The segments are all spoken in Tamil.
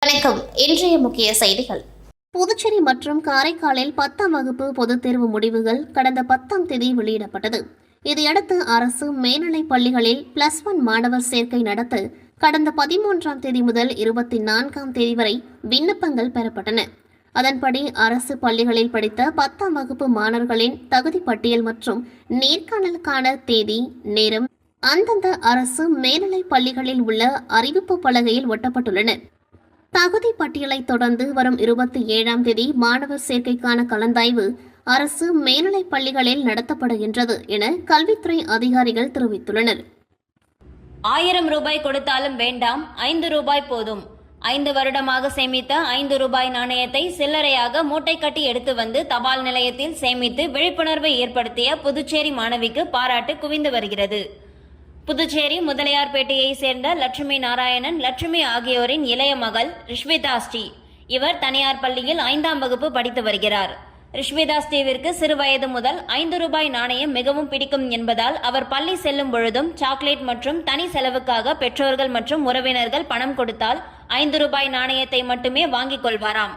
வணக்கம். இன்றைய முக்கிய செய்திகள். புதுச்சேரி மற்றும் காரைக்காலில் 10ஆம் வகுப்பு பொதுத் தேர்வு முடிவுகள் கடந்த 10ஆம் தேதி வெளியிடப்பட்டது. இதையடுத்து அரசு மேல்நிலைப் பள்ளிகளில் +1 மாணவர் சேர்க்கை நடத்த கடந்த 13ஆம் தேதி முதல் 24ஆம் தேதி வரை விண்ணப்பங்கள் பெறப்பட்டன. அதன்படி அரசு பள்ளிகளில் படித்த 10ஆம் வகுப்பு மாணவர்களின் தகுதி பட்டியல் மற்றும் நேர்காணலுக்கான தேதி, நேரம் அந்தந்த அரசு மேல்நிலைப் பள்ளிகளில் உள்ள அறிவிப்பு பலகையில் ஒட்டப்பட்டுள்ளன. தகுதி பட்டியலை தொடர்ந்து வரும் 27ஆம் தேதி மாணவர் சேர்க்கைக்கான கலந்தாய்வு அரசு மேல்நிலைப் பள்ளிகளில் நடத்தப்படுகின்றது என கல்வித்துறை அதிகாரிகள் தெரிவித்துள்ளனர். 1000 ரூபாய் கொடுத்தாலும் வேண்டாம், 5 ரூபாய் போதும். 5 வருடமாக சேமித்த 5 ரூபாய் நாணயத்தை சில்லறையாக மூட்டை கட்டி எடுத்து வந்து தபால் நிலையத்தில் சேமித்து விழிப்புணர்வை ஏற்படுத்திய புதுச்சேரி மாணவிக்கு பாராட்டு குவிந்து வருகிறது. புதுச்சேரி முதலியார்பேட்டையை சேர்ந்த லட்சுமி நாராயணன், லட்சுமி ஆகியோரின் இளைய மகள் ரிஷ்விதா ஸ்ரீ. இவர் தனியார் பள்ளியில் 5ஆம் வகுப்பு படித்து வருகிறார். ரிஷ்விதா ஸ்ரீவிற்கு சிறுவயது முதல் 5 ரூபாய் நாணயம் மிகவும் பிடிக்கும் என்பதால் அவர் பள்ளி செல்லும் பொழுதும் சாக்லேட் மற்றும் தனி செலவுக்காக பெற்றோர்கள் மற்றும் உறவினர்கள் பணம் கொடுத்தால் 5 ரூபாய் நாணயத்தை மட்டுமே வாங்கிக் கொள்வாராம்.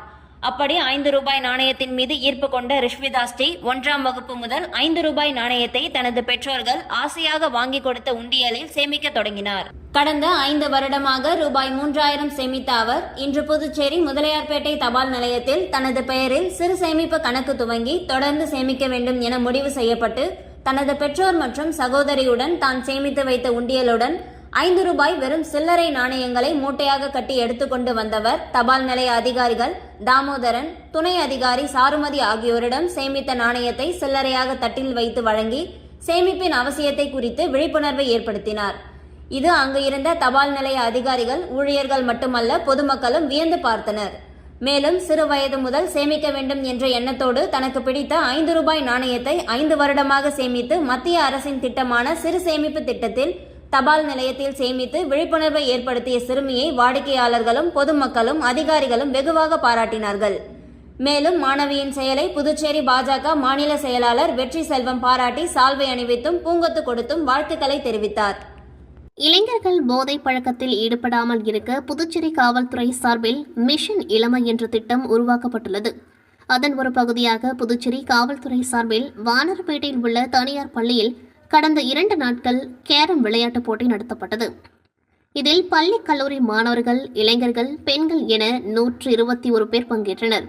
அப்படி 5 ரூபாய் நாணயத்தின் மீது ஈர்ப்பு கொண்ட ரிஷ்விதா ஸ்ரீ 1ஆம் வகுப்பு முதல் 5 ரூபாய் நாணயத்தை தனது பெற்றோர்கள் ஆசையாக வாங்கி கொடுத்த உண்டியலில் சேமிக்க தொடங்கினார். கடந்த 5 வருடமாக ரூபாய் 3000 சேமித்த அவர் இன்று புதுச்சேரி முதலியார்பேட்டை தபால் நிலையத்தில் தனது பெயரில் சிறு சேமிப்பு கணக்கு துவங்கி தொடர்ந்து சேமிக்க வேண்டும் என முடிவு செய்யப்பட்டு தனது பெற்றோர் மற்றும் சகோதரியுடன் தான் சேமித்து வைத்த உண்டியலுடன் 5 ரூபாய் வெறும் சில்லறை நாணயங்களை மூட்டையாக கட்டி எடுத்துக்கொண்டு வந்தவர் தபால் நிலைய அதிகாரிகள் தாமோதரன், துணை அதிகாரி சாருமதி ஆகியோரிடம் சேமித்த நாணயத்தை சில்லறையாக தட்டில் வைத்து வழங்கி சேமிப்பின் அவசியத்தை குறித்து விழிப்புணர்வை ஏற்படுத்தினார். இது அங்கு இருந்த தபால் நிலைய அதிகாரிகள், ஊழியர்கள் மட்டுமல்ல பொதுமக்களும் வியந்து பார்த்தனர். மேலும் சிறு வயது முதல் சேமிக்க வேண்டும் என்ற எண்ணத்தோடு தனக்கு பிடித்த 5 ரூபாய் நாணயத்தை 5 வருடமாக சேமித்து மத்திய அரசின் திட்டமான சிறு சேமிப்பு திட்டத்தில் தபால் நிலையத்தில் சேமித்து விழிப்புணர்வை ஏற்படுத்திய சிறுமியை வாடிக்கையாளர்களும் பொதுமக்களும் அதிகாரிகளும் வெகுவாக பாராட்டினார்கள். மேலும் மாணவியின் செயலை புதுச்சேரி பாஜக மாநில செயலாளர் வெற்றி செல்வம் பாராட்டி சால்வை அணிவித்தும் பூங்கொத்து கொடுத்தும் வாழ்த்துக்களை தெரிவித்தார். இளைஞர்கள் போதை பழக்கத்தில் ஈடுபடாமல் இருக்க புதுச்சேரி காவல்துறை சார்பில் மிஷன் இளமை என்ற திட்டம் உருவாக்கப்பட்டுள்ளது. அதன் ஒரு பகுதியாக புதுச்சேரி காவல்துறை சார்பில் வானர்பேட்டையில் உள்ள தனியார் பள்ளியில் கடந்த 2 நாட்கள் கேரம் விளையாட்டுப் போட்டி நடத்தப்பட்டது. இதில் பள்ளி கல்லூரி மாணவர்கள், இளைஞர்கள், பெண்கள் என 121 பேர் பங்கேற்றனர்.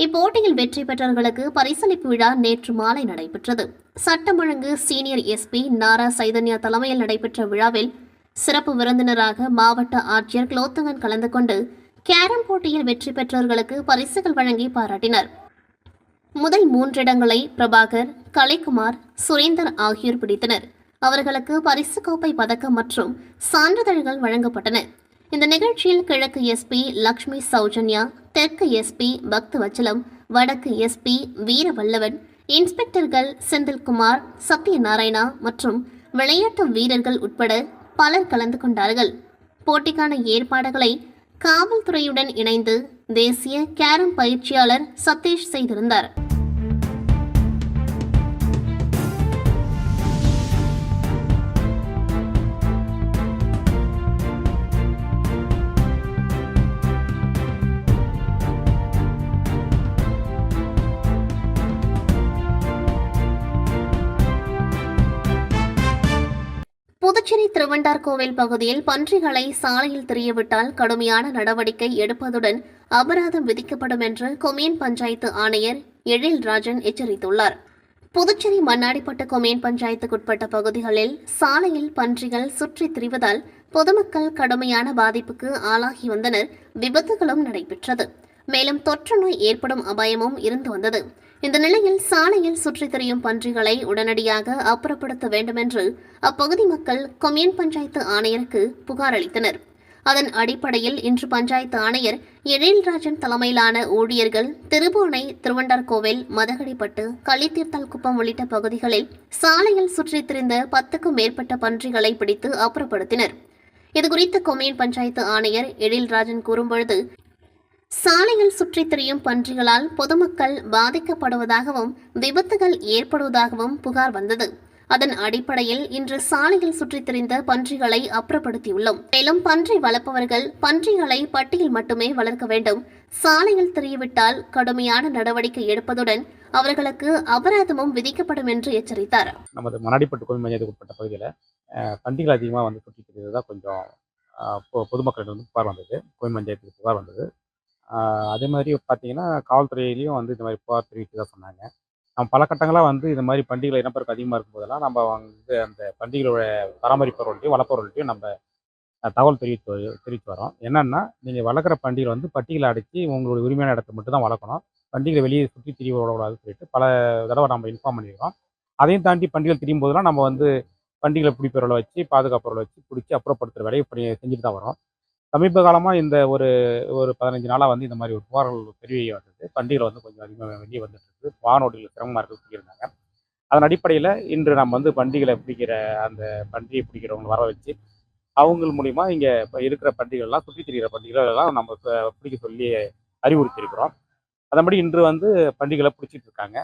இப்போட்டியில் வெற்றி பெற்றவர்களுக்கு பரிசளிப்பு விழா நேற்று மாலை நடைபெற்றது. சட்டம் ஒழுங்கு சீனியர் எஸ்பி நாரா சைதன்யா தலைமையில் நடைபெற்ற விழாவில் சிறப்பு விருந்தினராக மாவட்ட ஆட்சியர் குலோத்துங்கன் கலந்து கொண்டு கேரம் போட்டியில் வெற்றி பெற்றவர்களுக்கு பரிசுகள் வழங்கி பாராட்டினார். முதல் 3 இடங்களை பிரபாகர், கலைக்குமார், சுரேந்தர் ஆகியோர் பிடித்தனர். அவர்களுக்கு பரிசு கோப்பை பதக்கம் மற்றும் சான்றிதழ்கள் வழங்கப்பட்டன. இந்த நிகழ்ச்சியில் கிழக்கு எஸ்பி லக்ஷ்மி சௌஜன்யா, தெற்கு எஸ்பி பக்தவச்சலம், வடக்கு எஸ்பி வீரவல்லவன், இன்ஸ்பெக்டர்கள் செந்தில்குமார், சத்யநாராயணா மற்றும் விளையாட்டு வீரர்கள் உட்பட பலர் கலந்து கொண்டார்கள். போட்டிக்கான ஏற்பாடுகளை காவல்துறையுடன் இணைந்து தேசிய கேரம் பயிற்சியாளர் சதீஷ் செய்திருந்தார். புதுச்சேரி திருவண்டார்கோவில் பகுதியில் பன்றிகளை சாலையில் திரியவிட்டால் கடுமையான நடவடிக்கை எடுப்பதுடன் அபராதம் விதிக்கப்படும் என்று கொம்யூன் பஞ்சாயத்து ஆணையர் எழில்ராஜன் எச்சரித்துள்ளார். புதுச்சேரி மண்ணாடிப்பட்டு கொம்யூன் பஞ்சாயத்துக்குட்பட்ட பகுதிகளில் சாலையில் பன்றிகள் சுற்றித் திரிவதால் பொதுமக்கள் கடுமையான பாதிப்புக்கு ஆளாகி வந்தனர். விபத்துகளும் நடைபெற்றது. மேலும் தொற்று நோய் ஏற்படும் அபாயமும் இருந்து வந்தது. இந்த நிலையில் சாலையில் சுற்றித் திரியும் பன்றிகளை உடனடியாக அப்புறப்படுத்த வேண்டுமென்று அப்பகுதி மக்கள் கொம்யூன் பஞ்சாயத்து ஆணையருக்கு புகார் அளித்தனர். அதன் அடிப்படையில் இன்று பஞ்சாயத்து ஆணையர் எழில்ராஜன் தலைமையிலான ஊழியர்கள் திருபுவனை, திருவண்டார்கோவில், மதகடிப்பட்டு, களித்தீர்த்தால் குப்பம் உள்ளிட்ட பகுதிகளில் சாலையில் சுற்றித் திரிந்த 10க்கும் மேற்பட்ட பன்றிகளை பிடித்து அப்புறப்படுத்தினர். இதுகுறித்து கொம்யூன் பஞ்சாயத்து ஆணையர் எழில்ராஜன் கூறும்பொழுது, சாலையில் சுற்றித் திரியும் பன்றிகளால் பொதுமக்கள் பாதிக்கப்படுவதாகவும் விபத்துகள் ஏற்படுவதாகவும் புகார் வந்தது. அதன் அடிப்படையில் இன்று சாலையில் சுற்றித் திரிந்த பன்றிகளை அப்புறப்படுத்தியுள்ளோம். மேலும் பன்றி வளர்ப்பவர்கள் பன்றிகளை பட்டியில் மட்டுமே வளர்க்க வேண்டும். சாலையில் திரியவிட்டால் கடுமையான நடவடிக்கை எடுப்பதுடன் அவர்களுக்கு அபராதமும் விதிக்கப்படும் என்று எச்சரித்தார். நமது மணாடிப்பட்டு கோவில் மையத்துக்கு உட்பட்ட பகுதியில் பன்றிகள் அதிகமாக வந்து சுற்றி திரிகிறது தான் கொஞ்சம் பொதுமக்களிடம் புகார் வந்தது. கோவில் பஞ்சாயத்துக்கு புகார் வந்தது. அதே மாதிரி பார்த்தீங்கன்னா காவல்துறையிலையும் வந்து இந்த மாதிரி புகார் தெரிவித்து தான் சொன்னாங்க. நம்ம பல கட்டங்களாக வந்து இந்த மாதிரி பண்டிகைகள் இனப்பெருக்கம் அதிகமாக இருக்கும்போதெல்லாம் நம்ம வந்து அந்த பண்டிகைகளோட பராமரிப்பவர்கள்ட்டையும் வளர்ப்பவர்கள்ட்டையும் நம்ம தகவல் தெரிவித்து வரோம். என்னென்னா, நீங்கள் வளர்க்குற பண்டிகை வந்து பட்டிகளை அடைச்சி உங்களுடைய உரிமையான இடத்த மட்டும் தான் வளர்க்கணும். பண்டிகை வெளியே சுற்றி திரிய விடக்கூடாதுன்னு சொல்லிட்டு பல தடவை நம்ம இன்ஃபார்ம் பண்ணியிருக்கோம். அதையும் தாண்டி பண்டிகைகள் திரியும் போதெல்லாம் நம்ம வந்து பண்டிகைகளை பிடிப்பவர்களை வச்சு பாதுகாப்பவர்களை வச்சு பிடிச்சி அப்புறப்படுத்துகிற வேலையை இப்படி செஞ்சுட்டு தான் வரோம். சமீப காலமாக இந்த ஒரு 15 நாளாக வந்து இந்த மாதிரி ஒரு புகார்கள் பெரிய வந்தது. பண்டிகைகள் வந்து கொஞ்சம் அதிகமாக வெளியே வந்துட்டு இருக்குது. வானோட்டிகள் சிரமமாக இருக்குன்னு சொல்லியிருந்தாங்க. அதன் அடிப்படையில் இன்று நம்ம வந்து பண்டிகைகளை பிடிக்கிற அந்த பண்டிகை பிடிக்கிறவங்களை வர வச்சு அவங்க மூலிமா இங்கே இப்போ இருக்கிற பண்டிகைகள்லாம் சுற்றி திரிகிற பண்டிகைகள் எல்லாம் நம்ம பிடிக்க சொல்லி அறிவுறுத்தியிருக்கிறோம். அதன்படி இன்று வந்து பண்டிகைகளை பிடிச்சிட்டு இருக்காங்க.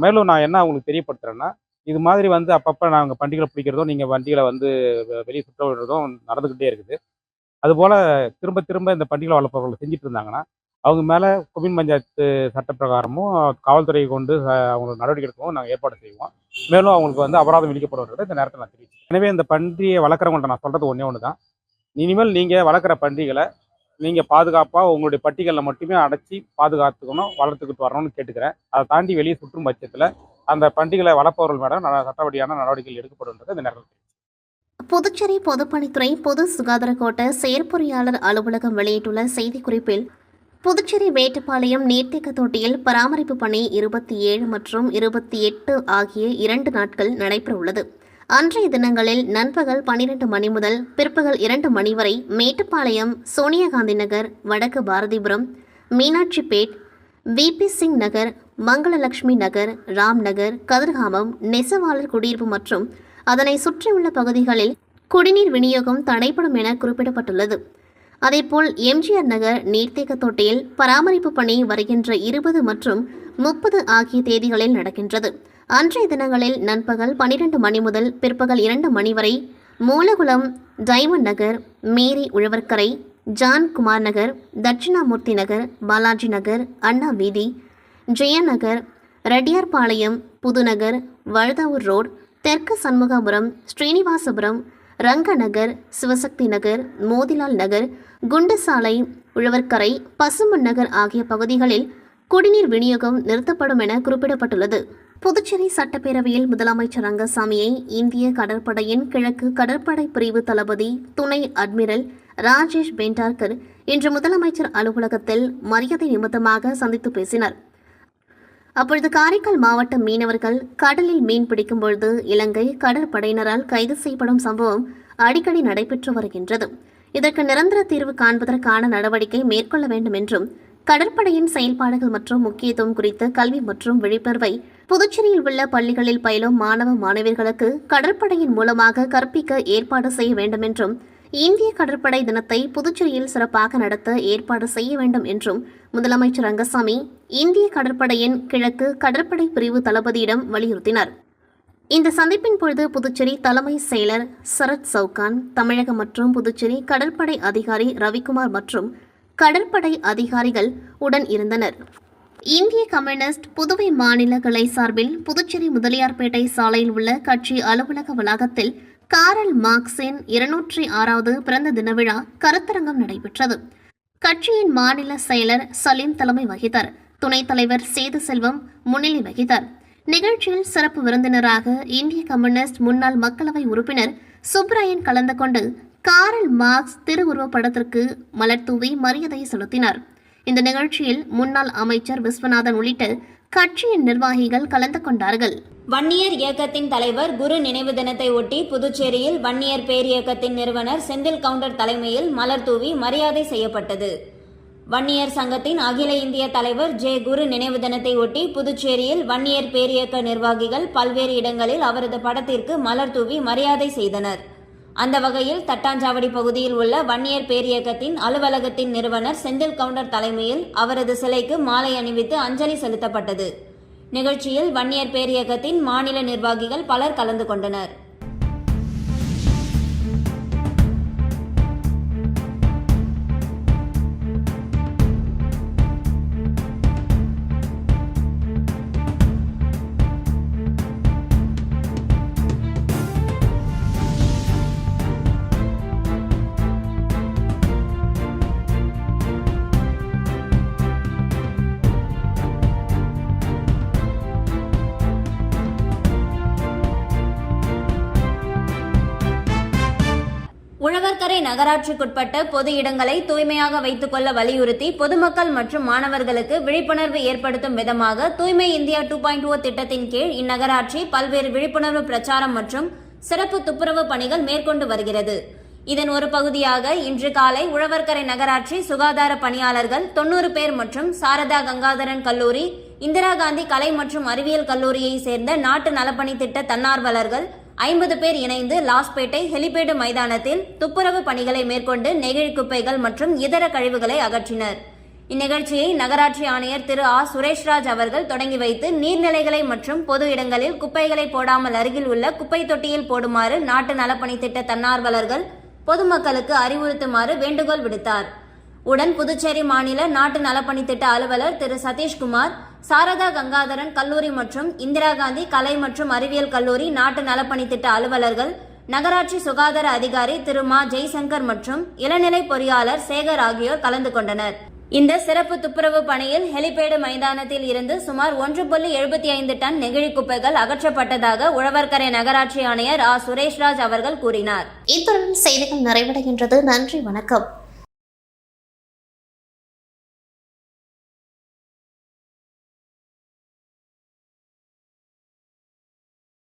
மேலும் நான் என்ன அவங்களுக்கு தெரியப்படுத்துகிறேன்னா, இது மாதிரி வந்து அப்பப்போ நாங்கள் பண்டிகைகளை பிடிக்கிறதும் நீங்கள் பண்டிகைகளை வந்து வெளியே சுற்ற விடுறதும் நடந்துக்கிட்டே இருக்குது. அதுபோல் திரும்ப திரும்ப இந்த பண்டிகை வளர்ப்பவர்கள் செஞ்சுட்டு இருந்தாங்கன்னா அவங்க மேலே கொம்யூன் பஞ்சாயத்து சட்டப்பிரகாரமும் காவல்துறையை கொண்டு அவங்களுக்கு நடவடிக்கை எடுக்கவும் நாங்கள் ஏற்பாடு செய்வோம். மேலும் அவங்களுக்கு வந்து அபராதம் விதிக்கப்படுவதை இந்த நேரத்தில் நான் தெரிவிச்சேன். எனவே இந்த பன்றியை வளர்க்குறவங்கள்ட்ட நான் சொல்கிறது ஒன்று தான். இனிமேல் நீங்கள் வளர்க்குற பன்றிகளை நீங்கள் பாதுகாப்பாக உங்களுடைய பட்டிகளில் மட்டுமே அடைச்சி பாதுகாத்துக்கணும், வளர்த்துக்கிட்டு வரணும்னு கேட்டுக்கிறேன். அதை தாண்டி வெளியே சுற்றும் பட்சத்தில் அந்த பண்டிகைகளை வளர்ப்பவர்கள் மேடம் சட்டப்படியான நடவடிக்கைகள் எடுக்கப்படுன்றது இந்த நேரத்தில். புதுச்சேரி பொதுப்பணித்துறை பொது சுகாதார கோட்ட செயற்பொறியாளர் அலுவலகம் வெளியிட்டுள்ள செய்திக்குறிப்பில், புதுச்சேரி மேட்டுப்பாளையம் நீர்த்தேக்க தொட்டியில் பராமரிப்பு பணி 27 மற்றும் 28 ஆகிய 2 நாட்கள் நடைபெறவுள்ளது. அன்றைய தினங்களில் நண்பகல் 12 மணி முதல் பிற்பகல் 2 மணி வரை மேட்டுப்பாளையம், சோனியாகாந்தி நகர், வடக்கு பாரதிபுரம், மீனாட்சிப்பேட், விபி சிங் நகர், மங்களலட்சுமி நகர், ராம் நகர், கதிர்காமம், நெசவாளர் குடியிருப்பு மற்றும் அதனை சுற்றியுள்ள பகுதிகளில் குடிநீர் விநியோகம் தடைப்படும் என குறிப்பிடப்பட்டுள்ளது. அதேபோல் எம்ஜிஆர் நகர் நீர்த்தேக்க தொட்டியில் பராமரிப்பு பணி வருகின்ற 20 மற்றும் 30 ஆகிய தேதிகளில் நடக்கின்றது. அன்றைய தினங்களில் நண்பகல் 12 மணி முதல் பிற்பகல் 2 மணி வரை மூலகுளம், டைமண்ட் நகர், மேரி உழவர்கரை, ஜான் குமார் நகர், தட்சிணாமூர்த்தி நகர், பாலாஜி நகர், அண்ணா வீதி, ஜெயநகர், ரெட்டியார்பாளையம், புதுநகர், வழுதாவூர் ரோடு, தெற்கு சண்முகாபுரம், ஸ்ரீனிவாசபுரம், ரங்கநகர், சிவசக்தி நகர், மோதிலால் நகர், குண்டுசாலை, உழவர்கரை, பசும்பொன் நகர் ஆகிய பகுதிகளில் குடிநீர் விநியோகம் நிறுத்தப்படும் என குறிப்பிடப்பட்டுள்ளது. புதுச்சேரி சட்டப்பேரவையில் முதலமைச்சர் ரங்கசாமியை இந்திய கடற்படையின் கிழக்கு கடற்படை பிரிவு தளபதி துணை அட்மிரல் ராஜேஷ் பெண்டார்கர் இன்று முதலமைச்சர் அலுவலகத்தில் மரியாதை நிமித்தமாக சந்தித்து பேசினார். அப்பொழுது காரைக்கால் மாவட்ட மீனவர்கள் கடலில் மீன் பிடிக்கும் பொழுது இலங்கை கடற்படையினரால் கைது செய்யப்படும் சம்பவம் அடிக்கடி நடைபெற்று வருகின்றது. இதற்கு நிரந்தர தீர்வு காண்பதற்கான நடவடிக்கை மேற்கொள்ள வேண்டும் என்றும், கடற்படையின் செயல்பாடுகள் மற்றும் முக்கியத்துவம் குறித்த கல்வி மற்றும் விழிப்புணர்வை புதுச்சேரியில் உள்ள பள்ளிகளில் பயிலும் மாணவ மாணவியர்களுக்கு கடற்படையின் மூலமாக கற்பிக்க ஏற்பாடு செய்ய வேண்டும் என்றும், இந்திய கடற்படை தினத்தை புதுச்சேரியில் சிறப்பாக நடத்த ஏற்பாடு செய்ய வேண்டும் என்றும் முதலமைச்சர் ரங்கசாமி இந்திய கடற்படையின் கிழக்கு கடற்படை பிரிவு தளபதியிடம் வலியுறுத்தினார். இந்த சந்திப்பின் பொழுது புதுச்சேரி தலைமை செயலர் சரத் சவுகான், தமிழக மற்றும் புதுச்சேரி கடற்படை அதிகாரி ரவிக்குமார் மற்றும் கடற்படை அதிகாரிகள் உடன் இருந்தனர். இந்திய கம்யூனிஸ்ட் புதுவை மாநில கிளை சார்பில் புதுச்சேரி முதலியார்பேட்டை சாலையில் உள்ள கட்சி அலுவலக வளாகத்தில் காரல் மார்க்சின் 206வது பிறந்த தின விழா கருத்தரங்கம் நடைபெற்றது. கட்சியின் மாநில செயலர் சலீம் தலைமை வகித்தார். துணைத் தலைவர் சேது செல்வம் முன்னிலை வகித்தார். நிகழ்ச்சியில் சிறப்பு விருந்தினராக இந்திய கம்யூனிஸ்ட் முன்னாள் மக்களவை உறுப்பினர் சுப்ராயன் கலந்து கொண்டு காரல் மார்க்ஸ் திருவுருவப் படத்திற்கு மலர் தூவி மரியாதை செலுத்தினார். இந்த நிகழ்ச்சியில் முன்னாள் அமைச்சர் விஸ்வநாதன் உள்ளிட்ட கட்சியின் நிர்வாகிகள் கலந்து கொண்டார்கள். வன்னியர் இயக்கத்தின் தலைவர் குரு நினைவு தினத்தை ஒட்டி புதுச்சேரியில் வன்னியர் பேரியக்கத்தின் நிறுவனர் செந்தில் கவுண்டர் தலைமையில் மலர் தூவி மரியாதை செய்யப்பட்டது. வன்னியர் சங்கத்தின் அகில இந்திய தலைவர் ஜே குரு நினைவு தினத்தை ஒட்டி புதுச்சேரியில் வன்னியர் பேரியக்க நிர்வாகிகள் பல்வேறு இடங்களில் அவரது படத்திற்கு மலர் தூவி மரியாதை செய்தனர். அந்த வகையில் தட்டாஞ்சாவடி பகுதியில் உள்ள வன்னியர் பேரியக்கத்தின் அலுவலகத்தின் நிறுவனர் செந்தில் கவுண்டர் தலைமையில் அவரது சிலைக்கு மாலை அணிவித்து அஞ்சலி செலுத்தப்பட்டது. நிகழ்ச்சியில் வன்னியர் பேரியக்கத்தின் மாநில நிர்வாகிகள் பலர் கலந்து கொண்டனர். உழவர்கரை நகராட்சிக்குட்பட்ட பொது இடங்களை தூய்மையாக வைத்துக் கொள்ள வலியுறுத்தி பொதுமக்கள் மற்றும் மாணவர்களுக்கு விழிப்புணர்வு ஏற்படுத்தும் விதமாக தூய்மை இந்தியா 2.0 திட்டத்தின் கீழ் இந்நகராட்சி பல்வேறு விழிப்புணர்வு பிரச்சாரம் மற்றும் சிறப்பு துப்புரவு பணிகள் மேற்கொண்டு வருகிறது. இதன் ஒரு பகுதியாக இன்று காலை உழவர்கரை நகராட்சி சுகாதார பணியாளர்கள் 90 பேர் மற்றும் சாரதா கங்காதரன் கல்லூரி, இந்திரா காந்தி கலை மற்றும் அறிவியல் கல்லூரியை சேர்ந்த நாட்டு நலப்பணி திட்ட தன்னார்வலர்கள் 50 பேர் இணைந்து லாஸ்பேட்டை ஹெலிபேடு மைதானத்தில் துப்புரவு பணிகளை மேற்கொண்டு நெகிழி குப்பைகள் மற்றும் இதர கழிவுகளை அகற்றினர். இந்நிகழ்ச்சியை நகராட்சி ஆணையர் திரு ஆ. சுரேஷ்ராஜ் அவர்கள் தொடங்கி வைத்து நீர்நிலைகளை மற்றும் பொது இடங்களில் குப்பைகளை போடாமல் அருகில் உள்ள குப்பை தொட்டியில் போடுமாறு நாட்டு நலப்பணி திட்ட தன்னார்வலர்கள் பொதுமக்களுக்கு அறிவுறுத்துமாறு வேண்டுகோள் விடுத்தார். உடன் புதுச்சேரி மாநில நாட்டு நலப்பணி திட்ட அலுவலர் திரு சதீஷ்குமார், சாரதா கங்காதரன் கல்லூரி மற்றும் இந்திரா காந்தி கலை மற்றும் அறிவியல் கல்லூரி நாட்டு நலப்பணி திட்ட அலுவலர்கள், நகராட்சி சுகாதார அதிகாரி திரு மா. ஜெய்சங்கர் மற்றும் இளநிலை பொறியாளர் சேகர் ஆகியோர் கலந்து கொண்டனர். இந்த சிறப்பு துப்புரவு பணியில் ஹெலிபேடு மைதானத்தில் இருந்து சுமார் 1.75 டன் நெகிழி குப்பைகள் அகற்றப்பட்டதாக உழவர்கரை நகராட்சி ஆணையர் ஆ. சுரேஷ்ராஜ் அவர்கள் கூறினார். இத்துடன் செய்திகள் நிறைவடைகின்றது. நன்றி, வணக்கம்.